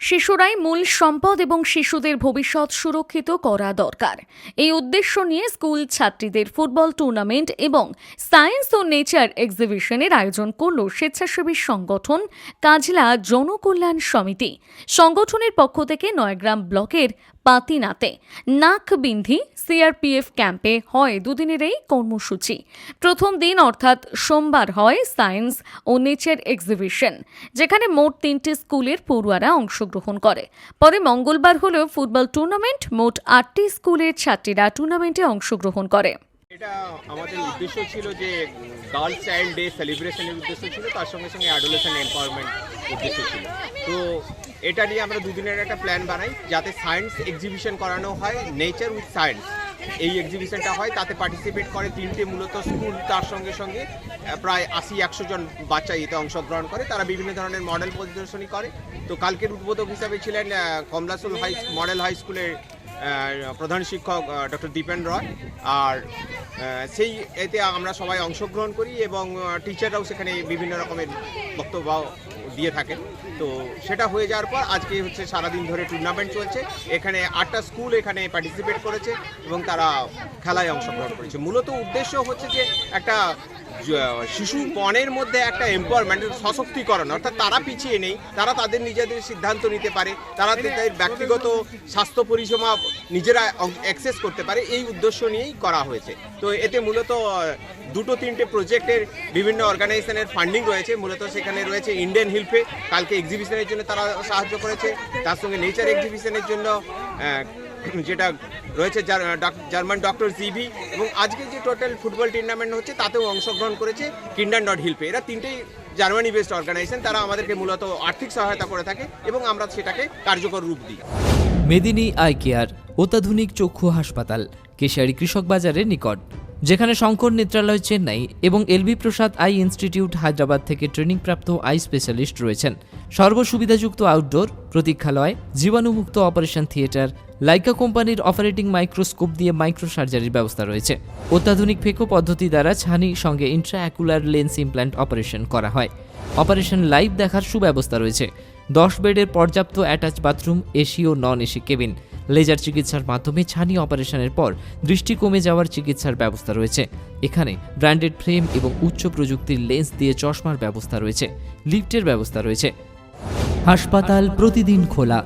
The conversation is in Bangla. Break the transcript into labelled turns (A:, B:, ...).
A: শিশুরাই মূল সম্পদ এবং শিশুদের ভবিষ্যৎ সুরক্ষিত করা দরকার। এই উদ্দেশ্য নিয়ে স্কুল ছাত্রীদের ফুটবল টুর্নামেন্ট এবং সায়েন্স ও নেচার এক্সিবিশনের আয়োজন করল স্বেচ্ছাসেবী সংগঠন কাজলা জনকল্যাণ সমিতি। সংগঠনের পক্ষ থেকে নয়াগ্রাম ব্লকের পাতিনাতে নাকবিন্ধি সিআরপিএফ ক্যাম্পে হয় দুদিনের এই কর্মসূচি। প্রথম দিন অর্থাৎ সোমবার হয় সায়েন্স ও নেচার এক্সিবিশন, যেখানে মোট 3টি স্কুলের পড়ুয়ারা অংশগ্রহণ করে। পরে মঙ্গলবার হলো ফুটবল টুর্নামেন্ট। মোট 8টি স্কুলের ছাত্রীরা টুর্নামেন্টে অংশগ্রহণ করে।
B: এটা আমাদের উদ্দেশ্য ছিল যে গার্লস চাইল্ড ডে সেলিব্রেশনের উদ্দেশ্য ছিল, তার সঙ্গে সঙ্গে অ্যাডোলেসেন্ট এম্পাওয়ারমেন্ট উদ্দেশ্য ছিল। তো এটা নিয়ে আমরা দুদিনের একটা প্ল্যান বানাই যাতে সায়েন্স এক্সিবিশন করানো হয়, নেচার উইথ সায়েন্স এই এক্সিবিশনটা হয়। তাতে পার্টিসিপেট করে 3টে মূলত স্কুল, তার সঙ্গে সঙ্গে প্রায় 80-100 জন বাচ্চা এতে অংশগ্রহণ করে। তারা বিভিন্ন ধরনের মডেল প্রদর্শনী করে। তো কালকের উদ্বোধক হিসাবে ছিলেন কমলাসুল মডেল হাই স্কুলের প্রধান শিক্ষক ডক্টর দীপেন রয়। আর সেই এতে আমরা সবাই অংশগ্রহণ করি এবং টিচাররাও সেখানে বিভিন্ন রকমের বক্তব্য দিয়ে থাকেন। তো সেটা হয়ে যাওয়ার পর আজকে হচ্ছে সারাদিন ধরে টুর্নামেন্ট চলছে। এখানে 8টা স্কুল এখানে পার্টিসিপেট করেছে এবং তারা খেলায় অংশগ্রহণ করেছে। মূলত উদ্দেশ্য হচ্ছে যে একটা শিশু মনের মধ্যে একটা এম্পাওয়ারমেন্ট, সশক্তিকরণ, অর্থাৎ তারা পিছিয়ে নেই, তারা তাদের নিজেদের সিদ্ধান্ত নিতে পারে, তারা তাদের ব্যক্তিগত স্বাস্থ্য পরিষেবা নিজেরা অ্যাক্সেস করতে পারে, এই উদ্দেশ্য নিয়েই করা হয়েছে। তো এতে মূলত 2-3টে প্রজেক্টের বিভিন্ন অর্গানাইজেশনের ফান্ডিং রয়েছে। মূলত সেখানে রয়েছে ইন্ডিয়ান হিলফে, কালকে এক্সিবিশনের জন্য তারা সাহায্য করেছে। তার সঙ্গে নেচার এক্সিবিশনের জন্য যেটা রয়েছে জার্মান ডক্টর জিভি, এবং আজকে যে টোটাল ফুটবল টুর্নামেন্ট হচ্ছে তাতেও অংশগ্রহণ করেছে কিন্ডারডট-হিলফে। এরা 3টেই জার্মানি বেসড অর্গানাইজেশন। তারা আমাদেরকে মূলত আর্থিক সহায়তা করে থাকে এবং আমরা সেটাকে কার্যকর রূপ দিই।
C: মেদিনী আই কেয়ার অত্যাধুনিক চক্ষু হাসপাতাল, কেশিয়ারি কৃষক বাজারের নিকট, যেখানে শঙ্কর নেত্রালয় চেন্নাই এবং এলবি প্রসাদ আই ইনস্টিটিউট হায়দ্রাবাদ থেকে ট্রেনিংপ্রাপ্ত আই স্পেশালিস্ট রয়েছেন। সর্বসুবিধাযুক্ত আউটডোর, প্রতীক্ষালয়, জীবাণুমুক্ত অপারেশন থিয়েটার, লাইকা কোম্পানির অপারেটিং মাইক্রোস্কোপ দিয়ে মাইক্রো সার্জারির ব্যবস্থা রয়েছে। অত্যাধুনিক ফেকো পদ্ধতি দ্বারা ছানি সঙ্গে ইন্ট্রাঅ্যাকুলার লেন্স ইমপ্ল্যান্ট অপারেশন করা হয়। অপারেশন লাইভ দেখার সুব্যবস্থা রয়েছে। 10 বেডের পর্যাপ্ত অ্যাটাচ বাথরুম, এসি ও নন এসি কেবিন। লেজার চিকিৎসার মাধ্যমে ছানি অপারেশনের পর দৃষ্টি কমে যাওয়ার চিকিৎসার ব্যবস্থা রয়েছে। এখানে ব্র্যান্ডেড ফ্রেম এবং উচ্চ প্রযুক্তির লেন্স দিয়ে চশমার ব্যবস্থা রয়েছে। লিফটের ব্যবস্থা রয়েছে। হাসপাতাল প্রতিদিন খোলা।